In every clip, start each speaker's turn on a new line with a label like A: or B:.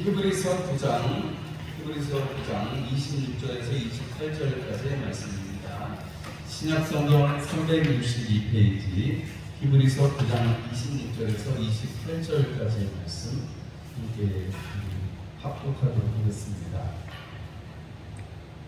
A: 히브리서 9장 26절에서 28절까지의 말씀입니다. 신약성경 362페이지 히브리서 9장 26절에서 28절까지의 말씀 함께 합독하도록 하겠습니다.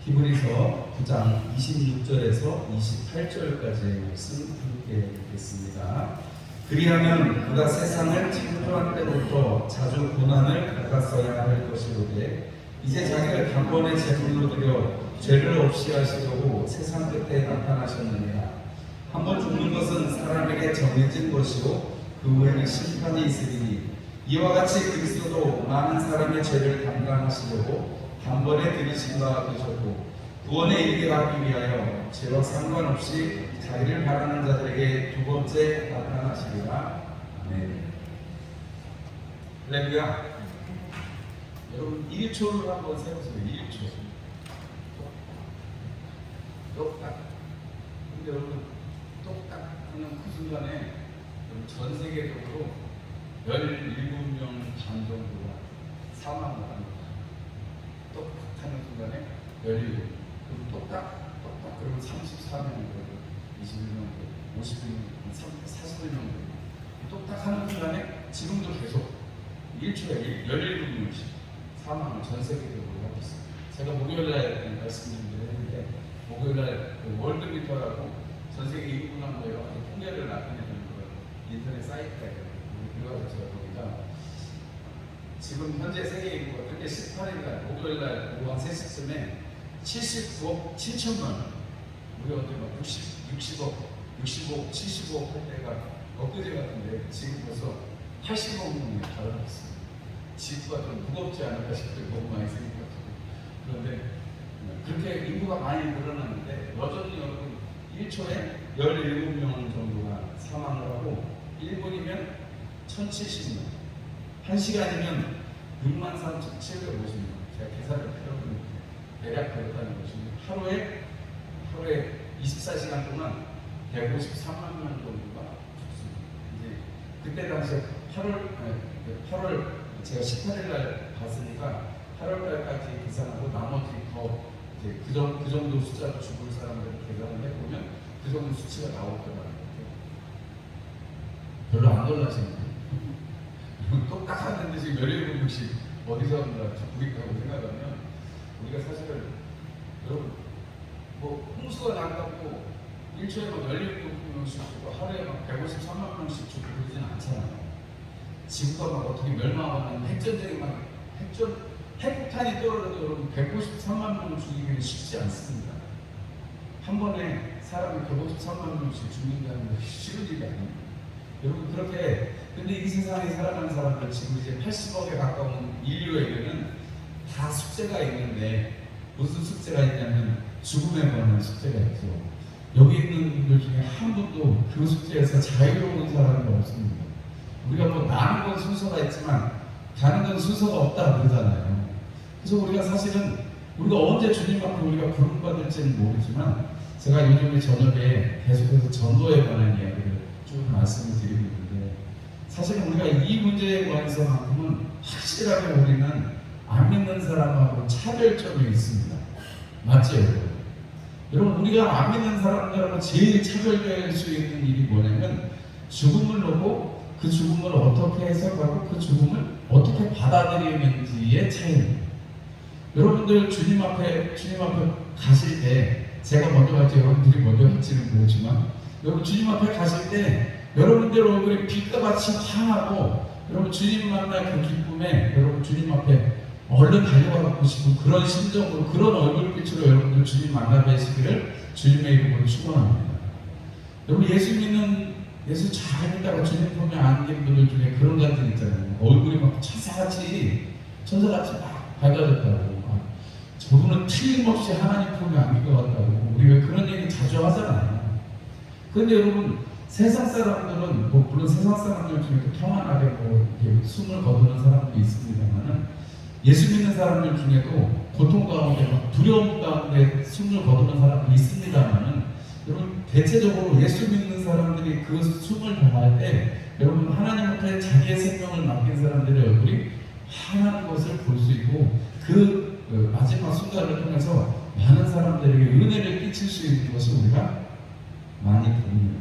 A: 히브리서 9장 26절에서 28절까지의 말씀 함께 읽겠습니다. 그리하면 그가 세상을 창조한 때부터 자주 고난을 받았어야 할 것이로되 이제 자기를 단번에 제물로 드려 죄를 없이 하시려고 세상 끝에 나타나셨느니라. 한번 죽는 것은 사람에게 정해진 것이요 그 후에는 심판이 있으리니 이와 같이 그리스도도 많은 사람의 죄를 담당하시려고 단번에 들이신 바 되셨고 구원에 이르게 하기 위하여 죄와 상관없이 자기를 바라는 자들에게 두 번째 나타나시리라. 아멘. 할렐루야. 여러분 1초를 한번 세보세요. 1초. 똑딱. 근데 여러분 똑딱 하는 그 순간에 전 세계적으로 17명 반 정도가 사망을 합니다. 똑딱 하는 순간에 17명. 그럼 똑딱 그러면 34명 21명, 50명, 40명 똑딱 하는 순간에 지금도 계속 1초에 17명씩 사망을 전 세계적으로 하고 있습니다. 제가 목요일날 말씀드렸는데 목요일날 그 월드미터라고 전 세계 인구랑 뭐 여러 가지 통계를 나타내는 그 인터넷 사이트가 들어가서 제가 보니까 지금 현재 세계 인구가 그때 18일날 목요일날 오후 한 3시쯤에 79억 7천만 우리 어제 막 60억, 75억 할 때가 엊그제 같은데 지금 벌써 80억 명이 달아났습니다. 지구가 좀 무겁지 않을까 싶어요. 너무 많이 생겨가지고. 그런데 그렇게 인구가 많이 늘어났는데 여전히 여러분 1초에 17명 정도가 사망을 하고 1분이면 1070명 1시간이면 63,750명 제가 계산을 해보면 대략 그렇다는 것입니다. 하루에 24시간 동안 153만 명 정도가 죽습니다. 이제 그때 당시에 8월 제가 18일 날 봤으니까 8월 달까지 계산하고 나머지 더 이제 그 정도 숫자 죽을 사람들을 계산을 해보면 그 정도 수치가 나오더라고요. 별로 안 놀라시나요? 똑딱하는데 지금 17명씩 어디서 온다 죽을까고 생각하면 우리가 사실은 여러분 뭐 홍수가 난다고 1초에 막 17명씩 죽고 하루에 막 153만 명씩 죽고 그러진 않잖아요. 지구가 막 어떻게 멸망하면 핵전쟁이 막 핵폭탄이 떨어져도 여러분 153만 명을 죽이기는 쉽지 않습니다. 한 번에 사람이 153만 명씩 죽는다는 것이 쉬운 일이 아닙니다. 여러분 그렇게 근데 이 세상에 살아가는 사람들 지금 이제 80억에 가까운 인류에게는 다 숙제가 있는데 무슨 숙제가 있냐면 죽음에 관한 숙제가 있죠. 여기 있는 분들 중에 한 분도 그 숙제에서 자유로운 사람이 없습니다. 우리가 뭐 나는 건 순서가 있지만 가는 건 순서가 없다 그러잖아요. 그래서 우리가 사실은 우리가 언제 주님 앞에 우리가 부름받을지는 모르지만 제가 요즘에 저녁에 계속해서 전도에 관한 이야기를 쭉 말씀을 드리고 있는데 사실 우리가 이 문제에 관해서만큼은 확실하게 우리는 안 믿는 사람하고 차별점이 있습니다. 맞죠? 여러분 우리가 안 믿는 사람들하고 제일 차별될 수 있는 일이 뭐냐면 죽음을 놓고 그 죽음을 어떻게 해석하고 그 죽음을 어떻게 받아들이는지의 차이입니다. 여러분들 주님 앞에 가실 때 제가 먼저 갈지 여러분들이 먼저 할지는 모르지만 여러분 주님 앞에 가실 때 여러분들 얼굴이 빛과 같이 환하고 여러분 주님 만날 그 기쁨에 여러분 주님 앞에 얼른 달려가고 싶은 그런 심정으로 그런 얼굴빛으로 여러분들 주님 만나 뵈시기를 주님의 이름으로 축원합니다. 여러분 예수 잘 믿다가 주님 보면 아는 분들 중에 그런 분들 있잖아요. 얼굴이 막 천사같이 막 밝아졌다고. 저분은 틀림없이 하나님 품에 안길 것 같다고. 우리 왜 그런 얘기 자주 하잖아요. 그런데 여러분 세상 사람들은 뭐 물론 세상 사람들 중에도 평안하게 뭐 이렇게 숨을 거두는 사람도 있습니다만은 예수 믿는 사람들 중에도 고통 가운데 막 두려움 가운데 숨을 거두는 사람도 있습니다만은 여러분 대체적으로 예수 믿는 사람들이 그 숨을 다할 때 여러분 하나님 앞에 자기의 생명을 맡긴 사람들의 얼굴이 환한 것을 볼 수 있고 그 마지막 순간을 통해서 많은 사람들에게 은혜를 끼칠 수 있는 것을 우리가 많이 봅니다.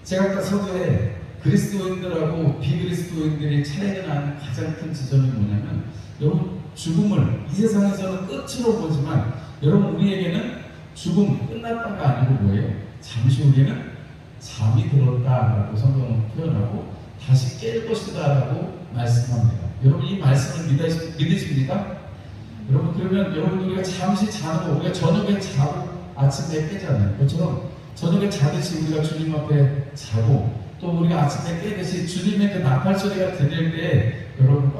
A: 제가 아까 서두에 그리스도인들하고 비그리스도인들이 차이가 나는 가장 큰 지점이 뭐냐면, 여러분 죽음을 이 세상에서는 끝으로 보지만 여러분 우리에게는 죽음 끝났다가 아니고 뭐예요? 잠시 후에는 잠이 들었다라고 성경은 표현하고 다시 깰 것이다라고 말씀합니다. 여러분 이 말씀을 믿으십니까? 여러분 그러면 여러분 우리가 잠시 자는 거, 우리가 저녁에 자고 아침에 깨잖아요. 그처럼 저녁에 자듯이 우리가 주님 앞에 자고 또 우리가 아침에 깨듯이 주님의 그 나팔 소리가 들릴 때 여러분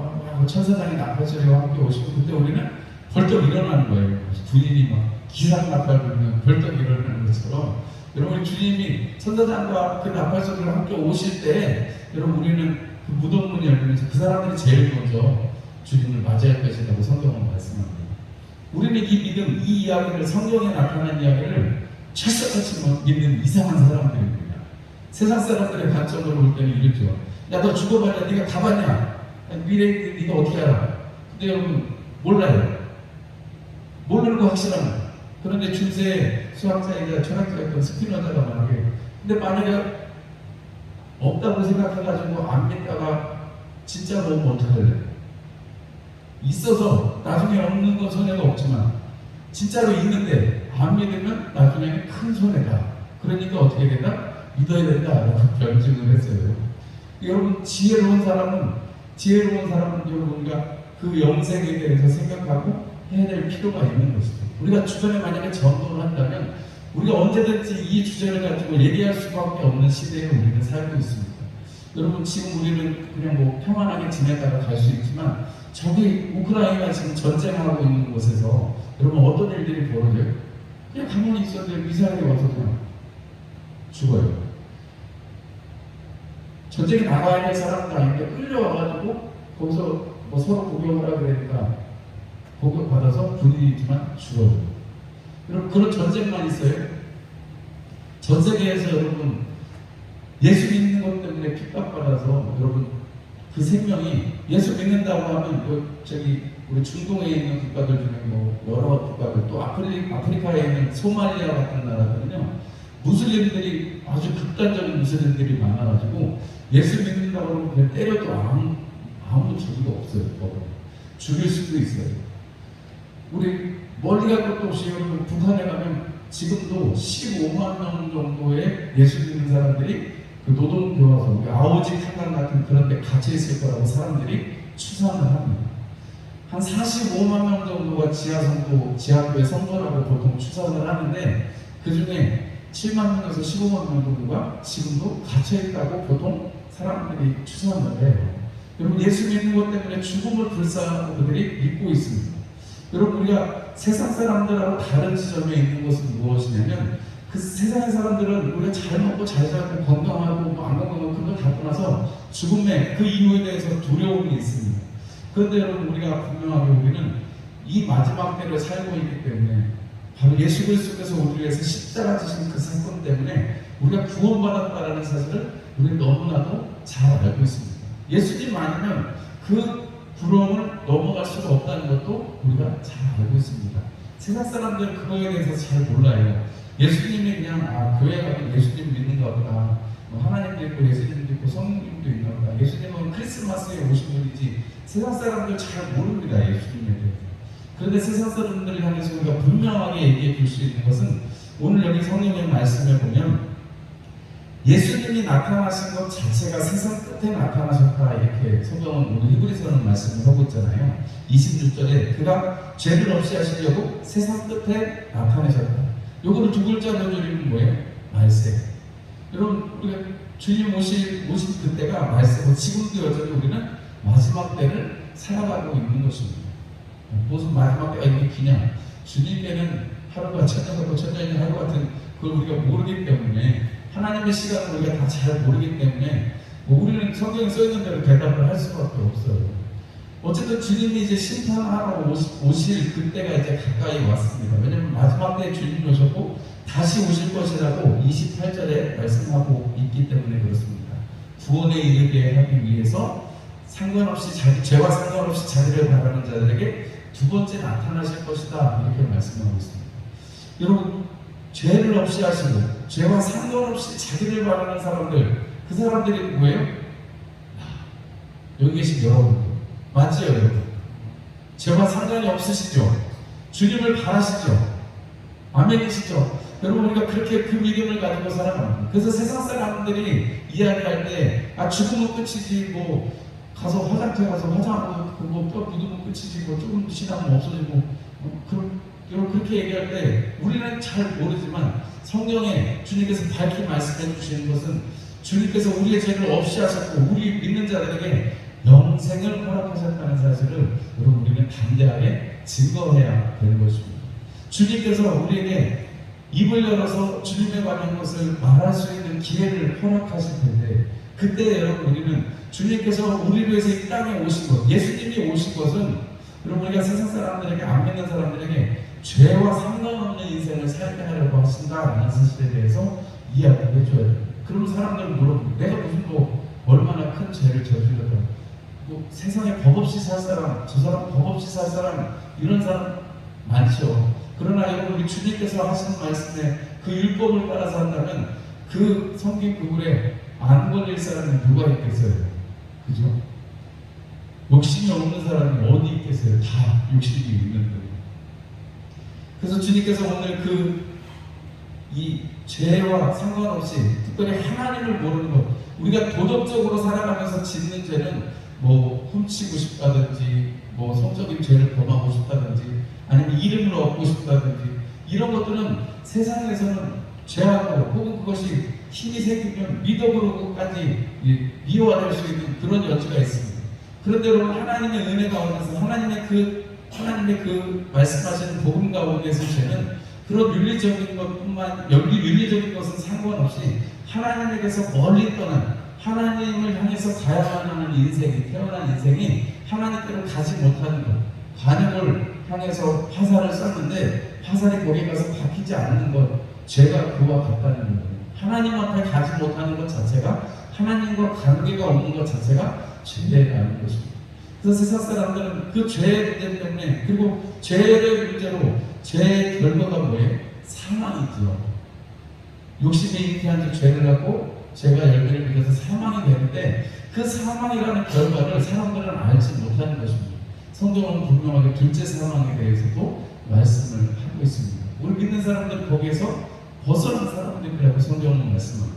A: 천사장의 나팔 소리와 함께 오시고 그때 우리는 벌떡 일어나는 거예요. 군인이 막 기상 나팔 부르면 벌떡 일어나는 것처럼 여러분 주님이 천사장과 그 나팔 소리와 함께 오실 때 여러분 우리는 그 무덤문이 열리면서 그 사람들이 제일 먼저 주님을 맞이할 것이라고 성경은 말씀합니다. 우리는 이 믿음, 이 이야기를, 성경에 나타난 이야기를 철석같이 믿는 이상한 사람들입니다. 세상 사람들의 관점으로 볼 때는 이렇죠. 야, 너 죽어봐야 네가 다 봤냐? 미래에 네가 어떻게 알아? 근데 여러분 몰라요. 모르는 거 확실합니다. 그런데 중세 수학자이자 철학자였던 스피노자가 말하게, 근데 만약에 없다고 생각해가지고 안 믿다가 진짜 보면 어떡할래? 있어서 나중에 없는 건 손해가 없지만 진짜로 있는데 안 믿으면 나중에는 큰 손해다. 그러니까 어떻게 된다? 믿어야 된다라고 변증을 했어요. 여러분 지혜로운 사람은 여러분 우리가 그 영생에 대해서 생각하고 해야 될 필요가 있는 것이죠. 우리가 주변에 만약에 전도를 한다면 우리가 언제든지 이 주제를 가지고 얘기할 수밖에 없는 시대에 우리는 살고 있습니다. 여러분 지금 우리는 그냥 뭐 평안하게 지내다가 갈 수 있지만 저기 우크라이나 지금 전쟁하고 있는 곳에서 여러분 어떤 일들이 벌어져요? 그냥 가만히 있어도 미사일이 와서 그냥 죽어요. 전쟁에 나가야 될 사람도 아닌데 끌려와가지고 거기서 뭐 서로 구경하라 그러니까 복을 받아서 군인이지만 죽어요. 여러분 그런 전쟁만 있어요? 전 세계에서 여러분 예수 믿는 것 때문에 핍박받아서 여러분 그 생명이 예수 믿는다고 하면 우리 중동에 있는 국가들 중에 뭐 여러 국가들 또 아프리카에 있는 소말리아 같은 나라들은요 무슬림들이 아주 극단적인 무슬림들이 많아가지고 예수 믿는다고 하면 그냥 때려도 아무 적이가 없어요. 죽일 수도 있어요. 우리 멀리 갈 것도 없이 여러분 북한에 가면 지금도 15만 명 정도의 예수 믿는 사람들이 그 노동교화소, 아오지 탄광 같은 그런 데 갇혀 있을 거라고 사람들이 추산을 합니다. 한 45만 명 정도가 지하교회 성도라고 보통 추산을 하는데 그 중에 7만 명에서 15만 명 정도가 지금도 갇혀 있다고 보통 사람들이 추산을 해요. 여러분 예수 믿는 것 때문에 죽음을 불사하고 그들이 믿고 있습니다. 여러분 우리가 세상 사람들하고 다른 지점에 있는 것은 무엇이냐면 그 세상의 사람들은 우리가 잘 먹고 잘 살고 건강하고 안 건강하고 그런 걸 갖고 나서 죽음의 그 이유에 대해서 두려움이 있습니다. 그런데 여러분 우리가 분명하게 우리는 이 마지막 때를 살고 있기 때문에 바로 예수 그리스도께서 우리를 위해서 십자가 지신 그 사건 때문에 우리가 구원받았다라는 사실을 우리는 너무나도 잘 알고 있습니다. 예수님 아니면 그 부러움을 넘어갈 수가 없다는 것도 우리가 잘 알고 있습니다. 세상 사람들은 그거에 대해서 잘 몰라요. 예수님이 그냥 교회 가면 예수님 믿는가 보다, 하나님도 있고 예수님도 있고 성령님도 있나 보다, 예수님은 크리스마스에 오신 분이지 세상 사람들 잘 모릅니다. 예수님에 대해서. 그런데 세상 사람들을 향해서 우리가 분명하게 얘기해 줄 수 있는 것은 오늘 여기 성령의 말씀에 보면 예수님이 나타나신 것 자체가 세상 끝에 나타나셨다 이렇게 성경은 오늘 히브리서는 말씀을 하고 있잖아요. 26절에 그가 죄를 없이 하시려고 세상 끝에 나타나셨다. 요거를 두 글자 넣어주리면 뭐예요? 말세. 여러분 우리가 주님 오신 그때가 말세고 지금도 여전히 우리는 마지막 때를 살아가고 있는 것입니다. 무슨 마지막 때가 이렇게 기냐? 주님께는 하루가 천년이고 천년이 하루 같은 그걸 우리가 모르기 때문에 하나님의 시간을 우리가 다 잘 모르기 때문에 우리는 성경에 써있는 대로 대답을 할 수밖에 없어요. 어쨌든 주님이 이제 심판하러 오실 그때가 이제 가까이 왔습니다. 왜냐하면 마지막 때에 주님이 오셨고 다시 오실 것이라고 28절에 말씀하고 있기 때문에 그렇습니다. 구원에 이르게 하기 위해서 상관없이 죄와 상관없이 자기를 바라는 자들에게
B: 두 번째 나타나실 것이다 이렇게 말씀하고 있습니다. 여러분, 죄를 없이 하시고 죄와 상관없이 자기를 바라는 사람들, 그 사람들이 뭐예요? 여기 계신 여러분 맞지요? 여러분, 죄와 상관이 없으시죠? 주님을 바라시죠? 아멘이시죠? 여러분, 우리가 그렇게 그 믿음을 가지고 살아갑니다. 그래서 세상 사람들이 이야기할 때 죽으면 끝이지, 뭐 가서 화장터에 가서 화장하고 뭐 뼈 묻으면 끝이지, 뭐 조금 지나면 없어지고, 여러분 그렇게 얘기할 때 우리는 잘 모르지만 성경에 주님께서 밝히 말씀해 주시는 것은 주님께서 우리의 죄를 없이 하셨고 우리 믿는 자들에게 영생을 허락하셨다는 사실을 여러분 우리는 담대하게 증거해야 되는 것입니다. 주님께서 우리에게 입을 열어서 주님에 관한 것을 말할 수 있는 기회를 허락하실 텐데, 그때 여러분 우리는 주님께서 우리를 위해서 이 땅에 오신 것, 예수님이 오신 것은 여러분 우리가 세상 사람들에게, 안 믿는 사람들에게 죄와 상관없는 인생을 살게 하려고 하신다라는 사실에 대해서 이야기를 해줘야 돼요. 그럼 사람들은 물어보고, 내가 무슨 뭐 얼마나 큰 죄를 저질렀다, 뭐 세상에 법 없이 살 사람, 저 사람 법 없이 살 사람, 이런 사람 많죠. 그러나 여러분, 우리 주님께서 하시는 말씀에 그 율법을 따라서 한다면 그 성경 그물에 안 걸릴 사람이 누가 있겠어요? 그죠? 욕심이 없는 사람이 어디 있겠어요? 다 욕심이 있는데. 그래서 주님께서 오늘 이 죄와 상관없이, 특별히 하나님을 모르는 것, 우리가 도덕적으로 살아가면서 짓는 죄는 뭐 훔치고 싶다든지, 뭐 성적인 죄를 범하고 싶다든지, 아니면 이름을 얻고 싶다든지, 이런 것들은 세상에서는 죄하고 혹은 그것이 힘이 생기면 미덕으로까지 미화될 수 있는 그런 여지가 있습니다. 그런데 여러분, 하나님의 은혜 가운데서 하나님의 그 말씀하시는 복음 가운데서 죄는 그런 윤리적인 것은 상관없이 하나님에게서 멀리 떠난, 하나님을 향해서 가야만 하는 인생이, 태어난 인생이 하나님께로 가지 못하는 것, 관역을 향해서 화살을 쐈는데 화살이 거기에 가서 박히지 않는 것, 죄가 그와 같다는 거예요. 하나님 앞에 가지 못하는 것 자체가, 하나님과 관계가 없는 것 자체가 죄라는 것입니다. 그래서 세상 사람들은 그 죄의 문제 때문에, 그리고 죄의 문제로 죄의 결과가 뭐예요? 사망이죠. 욕심이 잉태한 죄를 하고 죄가 열매를 맺어서 사망이 되는데, 그 사망이라는 결과를 사람들은 알지 못하는 것입니다. 성경은 분명하게 둘째 사망에 대해서도 말씀을 하고 있습니다. 우리 믿는 사람들은 거기에서 벗어난 사람들이라고 성경은 말씀합니다.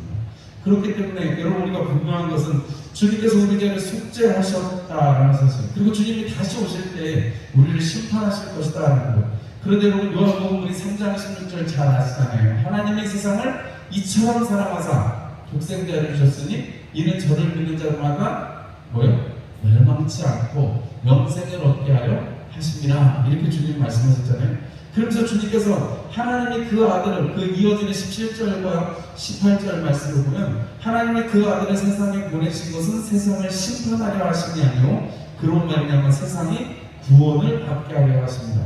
B: 그렇기 때문에 여러분, 우리가 분명한 것은 주님께서 우리 죄를 속죄하셨다라는 사실, 그리고 주님이 다시 오실 때 우리를 심판하실 것이다라는 것. 그런데 여러분, 요한복음 우리 3장 16절 잘 아시잖아요. 하나님이 세상을 이처럼 사랑하사 독생자를 주셨으니 이는 저를 믿는 자마다 뭐요? 멸망치 않고 영생을 얻게 하려 하심이라, 이렇게 주님 말씀하셨잖아요. 그러면서 주님께서 하나님이 그 아들을, 그 이어지는 17절과 18절 말씀을 보면, 하나님이 그 아들을 세상에 보내신 것은 세상을 심판하려 하심이 아니요 그런 말이냐면 세상이 구원을 받게 하려 하십니다.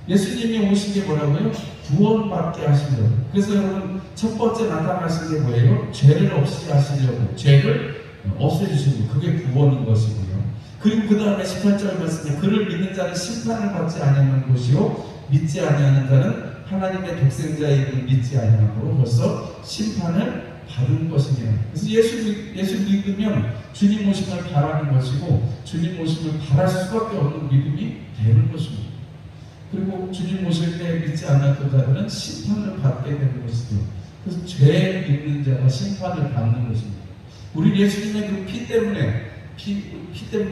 B: 예수님이 오신 게 뭐라고요? 구원받게 하시려고. 그래서 여러분, 첫 번째 나타나신 게 뭐예요? 죄를 없이 하시려고, 죄를 없애주시고, 그게 구원인 것이고요. 그리고 그 다음에 18절 말씀에 그를 믿는 자는 심판을 받지 아니하는 것이요 믿지 아니하는 자는 하나님의 독생자임을 믿지 아니하므로 벌써 심판을 받은 것이니라. 그래서 예수 믿으면 주님 오심을 바라는 것이고, 주님 오심을 바랄 수밖에 없는 믿음이 되는 것입니다. 그리고 주님 오실 때 믿지 않았던 자들은 심판을 받게 되는 것이죠. 그래서 죄 있는 자가 심판을 받는 것입니다. 우리 예수님의 그 피 때문에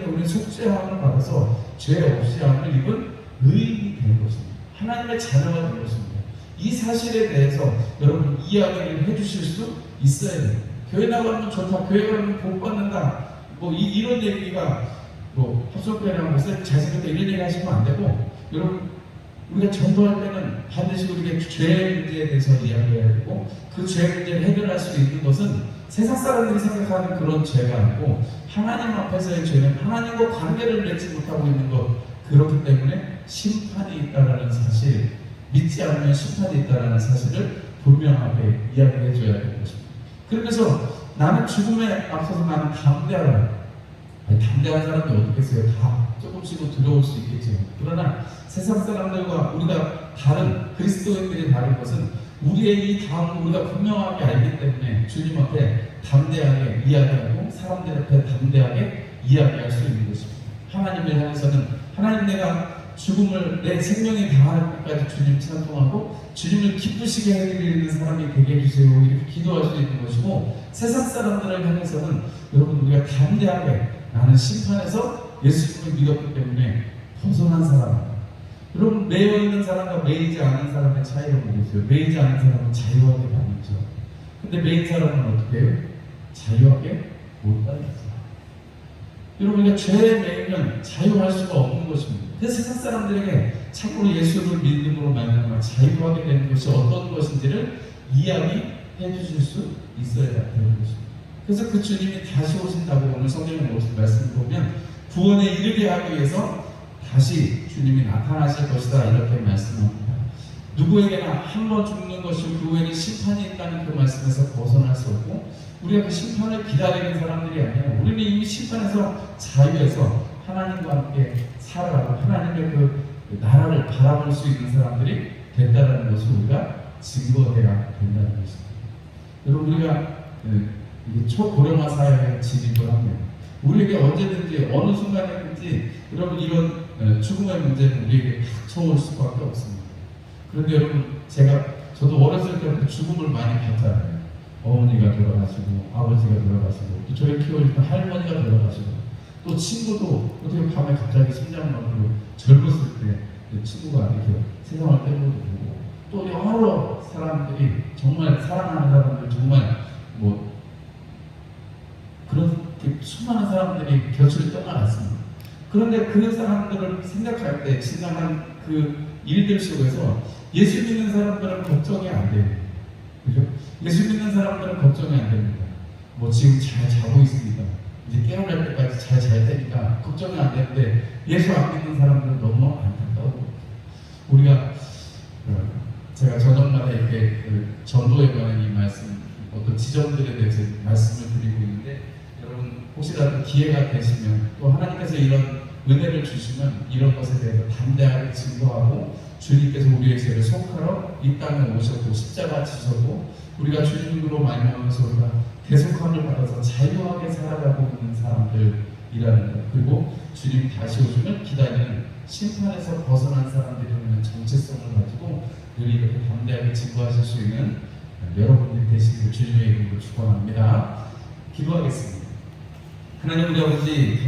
B: 우리는 속죄함을 받아서 죄 없이 함을 입은 의인이 된 것입니다. 하나님의 자녀가 된 것입니다. 이 사실에 대해서 여러분 이야기를 해주실 수 있어야 돼요. 교회 나가면 좋다, 교회 가면 복 받는다, 뭐 이런 얘기가 뭐 합석회랑 목사님 잘생겼다 이런 얘기 하시면 안 되고, 여러분 우리가 전도할 때는 반드시 우리가 죄 문제에 대해서 이야기해야 되고, 그 죄 문제를 해결할 수 있는 것은 세상 사람들이 생각하는 그런 죄가 아니고 하나님 앞에서의 죄는 하나님과 관계를 맺지 못하고 있는 것, 그렇기 때문에 심판이 있다라는 사실, 믿지 않으면 심판이 있다라는 사실을 분명하게 이야기해 줘야 되는 것입니다. 그러면서 나는 죽음에 앞서서 나는 담대하라. 담대한 사람이 어떻겠어요? 다 조금씩은 두려울 수 있겠죠. 그러나 세상 사람들과 우리가 다른 그리스도인들이 다른 것은 우리의 이 다음을 우리가 분명하게 알기 때문에 주님 앞에 담대하게 이야기하고 사람들 앞에 담대하게 이야기할 수 있는 것입니다. 하나님을 향해서는 하나님 내가 죽음을 내 생명이 다할 때까지 주님 찬송하고 주님을 기쁘시게 해드리는 사람이 되게 해주세요 이렇게 기도할 수 있는 것이고, 세상 사람들을 향해서는 여러분 우리가 담대하게 나는 심판에서 예수님을 믿었기 때문에 벗어난 사람. 여러분 매여 있는 사람과 매이지 않은 사람의 차이를 보겠어요. 매이지 않은 사람은 자유하게 다니죠. 근데 매인 사람은 어떻게 해요? 자유하게 못 다니죠. 여러분 우리가 죄에 매이면 자유할 수가 없는 것입니다. 그래서 세상 사람들에게 참고로 예수를 믿음으로 말미암아 자유하게 되는 것이 어떤 것인지를 이야기해 주실 수 있어야 되는 것입니다. 그래서 그 주님이 다시 오신다고 오늘 성경의 말씀을 보면 구원에 이르게 하기 위해서 다시 주님이 나타나실 것이다 이렇게 말씀합니다. 누구에게나 한 번 죽는 것이 그 후에는 심판이 있다는 그 말씀에서 벗어날 수 없고, 우리가 그 심판을 기다리는 사람들이 아니라 우리는 이미 심판에서 자유해서 하나님과 함께 살아가고 하나님의 그 나라를 바라볼 수 있는 사람들이 된다는 것을 우리가 증거해야 된다는 것입니다. 여러분 우리가 이게 초고령화 사회에 진입을 하면 우리에게 언제든지 어느 순간이든지 여러분 이런 죽음의 문제는 우리에게 닥쳐올 수밖에 없습니다. 그런데 여러분 저도 어렸을 때부터 죽음을 많이 봤잖아요. 어머니가 돌아가시고 아버지가 돌아가시고 또 저희 키워줄 때 할머니가 돌아가시고 또 친구도 어떻게 밤에 갑자기 심장마비로 젊었을 때 친구가 이렇게 세상을 떠나고 또 여러 사람들이 정말 사랑하는 사람들 정말 뭐 그렇게 수많은 사람들이 곁을 떠나갔습니다. 그런데 그 사람들을 생각할 때 지나간 그 일들 속에서 예수 믿는 사람들은 걱정이 안 됩니다. 그죠? 예수 믿는 사람들은 걱정이 안 됩니다. 뭐 지금 잘 자고 있습니다. 이제 깨어날 때까지 잘 잘 테니까 걱정이 안 되는데 예수 안 믿는 사람들은 너무 안타까워. 우리가 제가 저녁마다 이렇게 전도에 관한 이 말씀 어떤 지점들에 대해서 말씀을 드리고 있는데, 여러분 혹시라도 기회가 되시면 또 하나님께서 이런 은혜를 주시면 이런 것에 대해서 담대하게 증거하고 주님께서 우리의 죄를 속하러 이 땅에 오셨고 십자가 지셨고 우리가 주님으로 말미암아서 우리가 대속함을 받아서 자유하게 살아가고 있는 사람들이라는 것, 그리고 주님 다시 오시면 기다리는 심판에서 벗어난 사람들이라는 정체성을 가지고 늘 이렇게 담대하게 증거하실 수 있는 여러분들이 되시기를 주님의 이름으로 축원합니다. 기도하겠습니다. 하나님 우리 아버지